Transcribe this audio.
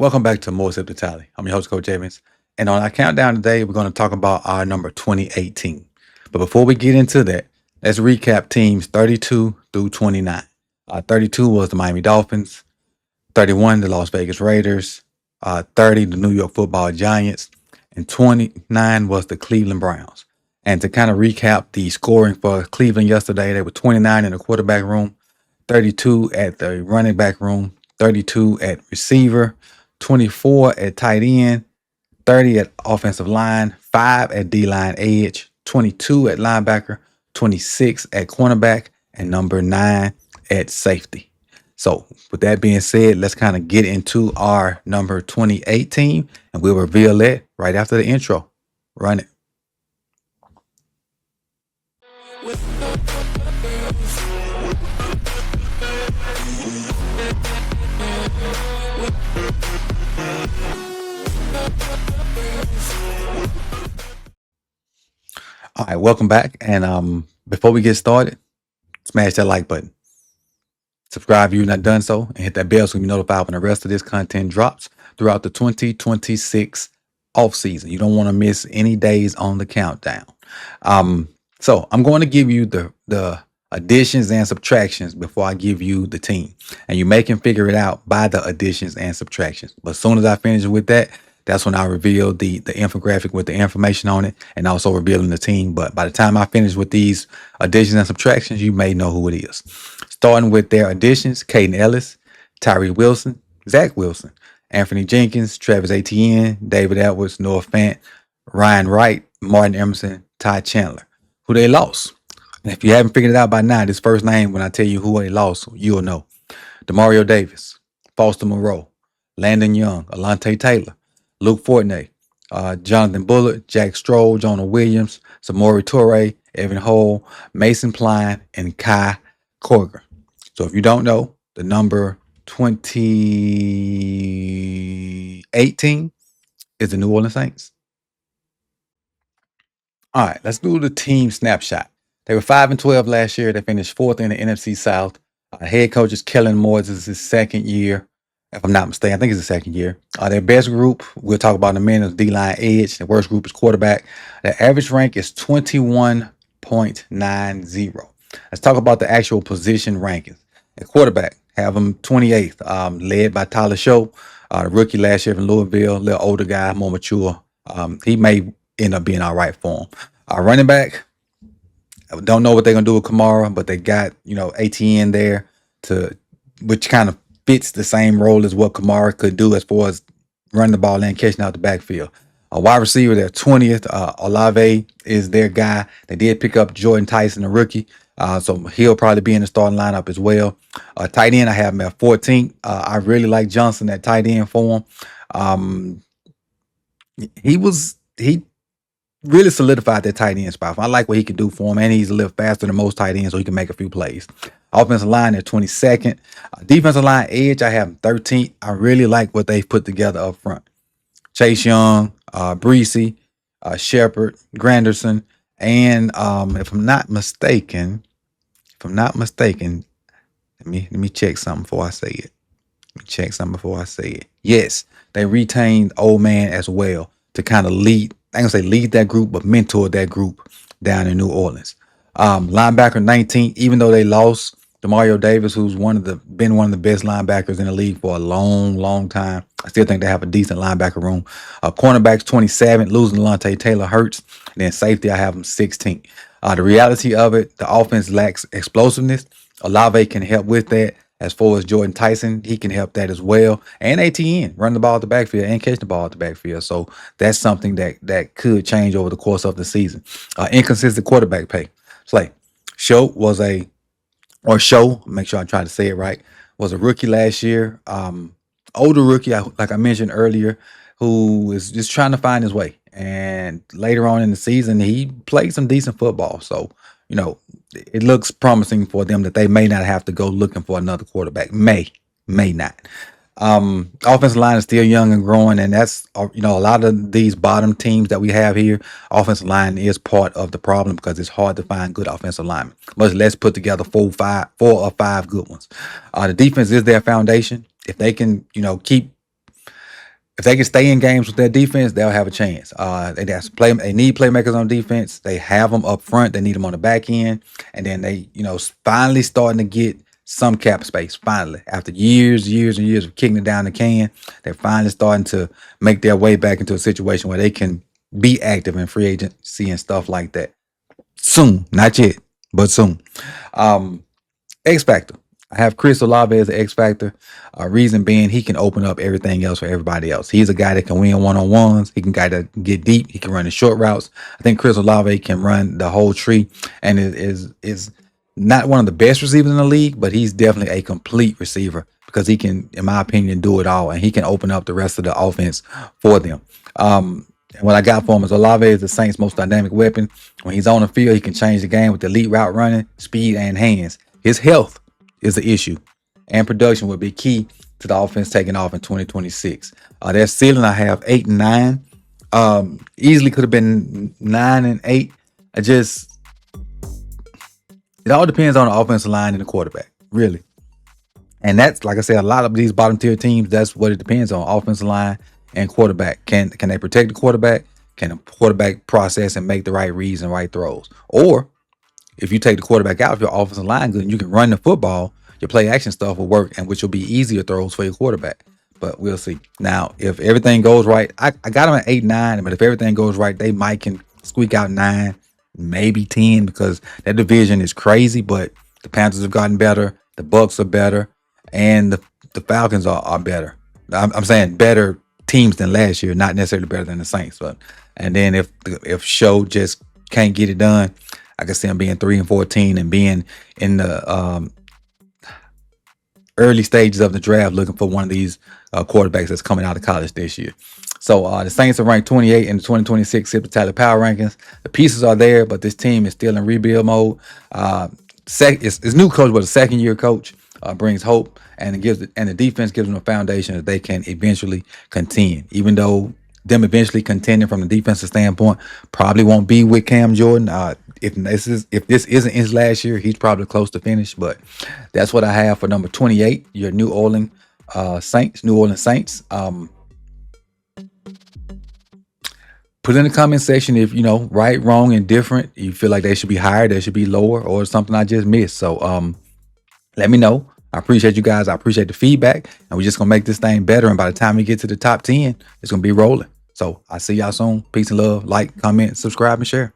Welcome back to More Sip the Tally. I'm your host, Coach Evans. And on our countdown today, we're going to talk about our number 2018. But before we get into that, let's recap teams 32 through 29. 32 was the Miami Dolphins, 31, the Las Vegas Raiders, 30, the New York Football Giants, and 29 was the Cleveland Browns. And to kind of recap the scoring for Cleveland yesterday, they were 29 in the quarterback room, 32 at the running back room, 32 at receiver, 24 at tight end, 30 at offensive line, 5 at D-line edge, 22 at linebacker, 26 at cornerback, and number 9 at safety. So with that being said, let's kind of get into our number 2018, and we'll reveal it right after the intro. Run it. All right, welcome back. And before we get started, smash that like button. Subscribe if you've not done so, and hit that bell so you can be notified when the rest of this content drops throughout the 2026 off season. You don't want to miss any days on the countdown. So I'm going to give you the additions and subtractions before I give you the team, and you may can figure it out by the additions and subtractions. But as soon as I finish with that, that's when I reveal the infographic with the information on it, and also revealing the team. But by the time I finish with these additions and subtractions, you may know who it is. Starting with their additions: Caden Ellis, Tyree Wilson, Zach Wilson, Anthony Jenkins, Travis Etienne, David Edwards, Noah Fant, Ryan Wright, Martin Emerson, Ty Chandler. Who they lost? And if you haven't figured it out by now, this first name, when I tell you who they lost, you'll know. Demario Davis, Foster Moreau, Landon Young, Alante Taylor, Luke Fortney, Jonathan Bullard, Jack Stroll, Jonah Williams, Samori Toure, Evan Hole, Mason Pline, and Kai Korger. So if you don't know, the number 2018 is the New Orleans Saints. All right, let's do the team snapshot. They were 5-12 last year. They finished fourth in the NFC South. Head coach is Kellen Moore. This is his second year, if I'm not mistaken. I think it's the second year. Their best group, we'll talk about in a minute, is D-line edge. The worst group is quarterback. Their average rank is 21.90. Let's talk about the actual position rankings. At quarterback, have them 28th, led by Tyler Show, the rookie last year from Louisville, a little older guy, more mature. He may end up being all right for him. Running back, I don't know what they're gonna do with Kamara, but they got ATN there which kind of fits the same role as what Kamara could do as far as running the ball and catching out the backfield. A wide receiver, their 20th, Olave is their guy. They did pick up Jordan Tyson, a rookie, so he'll probably be in the starting lineup as well. Tight end, I have him at 14th. I really like Johnson at tight end for him. He really solidified that tight end spot. I like what he can do for him, and he's a little faster than most tight ends, so he can make a few plays. Offensive line at 22nd. Defensive line edge, I have him 13th. I really like what they've put together up front. Chase Young, Breesy, Shepard, Granderson, and if I'm not mistaken, let me check something before I say it. Yes, they retained Old Man as well to kind of lead. I ain't gonna say lead that group, but mentor that group down in New Orleans. Linebacker 19, even though they lost Demario Davis, who's been one of the best linebackers in the league for a long, long time, I still think they have a decent linebacker room. Cornerbacks 27, losing Alante Taylor hurts. And then safety, I have them 16. The reality of it, the offense lacks explosiveness. Olave can help with that. As far as Jordan Tyson, he can help that as well. And ATN, run the ball at the backfield and catch the ball at the backfield. So that's something that could change over the course of the season. Inconsistent quarterback play. Show, make sure I try to say it right, was a rookie last year. Older rookie, like I mentioned earlier, who is just trying to find his way. And later on in the season, he played some decent football. So, it looks promising for them that they may not have to go looking for another quarterback. May not. Offensive line is still young and growing, and that's a lot of these bottom teams that we have here. Offensive line is part of the problem because it's hard to find good offensive linemen. Much less put together four or five good ones. The defense is their foundation. If they can, keep if they can stay in games with their defense, they'll have a chance. They need playmakers on defense. They have them up front. They need them on the back end, and then they, finally starting to get some cap space. Finally, after years and years of kicking it down the can, they're finally starting to make their way back into a situation where they can be active in free agency and stuff like that. Soon, not yet, but soon. X Factor. I have Chris Olave as an X Factor. Reason being, he can open up everything else for everybody else. He's a guy that can win one-on-ones. He can guy that get deep. He can run the short routes. I think Chris Olave can run the whole tree, and is not one of the best receivers in the league, but he's definitely a complete receiver because he can, in my opinion, do it all, and he can open up the rest of the offense for them. And what I got for him is Olave is the Saints' most dynamic weapon. When he's on the field, he can change the game with elite route running, speed, and hands. His health is the issue, and production will be key to the offense taking off in 2026. Their ceiling, I have 8 and 9. Easily could have been 9 and 8. It all depends on the offensive line and the quarterback, really. And that's, like I said, a lot of these bottom tier teams, that's what it depends on: offensive line and quarterback. Can they protect the quarterback? Can the quarterback process and make the right reads and right throws? Or if you take the quarterback out, if your offensive line good and you can run the football, your play action stuff will work, and which will be easier throws for your quarterback. But we'll see. Now, if everything goes right, I got them at 8, 9, but if everything goes right, they might can squeak out 9, maybe 10, because that division is crazy. But the Panthers have gotten better, the Bucks are better, and the Falcons are better. I'm saying better teams than last year, not necessarily better than the Saints. But and then if Show just can't get it done, I can see them being 3-14 and being in the early stages of the draft, looking for one of these quarterbacks that's coming out of college this year. So the Saints are ranked 28 in the 2026 Zip Tally Power Rankings. The pieces are there, but this team is still in rebuild mode. It's new coach, but a second-year coach brings hope, and the defense gives them a foundation that they can eventually contend. Even though them eventually contending from the defensive standpoint probably won't be with Cam Jordan. If this isn't his last year, he's probably close to finish. But that's what I have for number 28, your New Orleans Saints. Put in the comment section if right, wrong, and different. You feel like they should be higher, they should be lower, or something I just missed. So let me know. I appreciate you guys. I appreciate the feedback, and we're just gonna make this thing better. And by the time we get to the top 10, it's gonna be rolling. So I'll see y'all soon. Peace and love. Like, comment, subscribe, and share.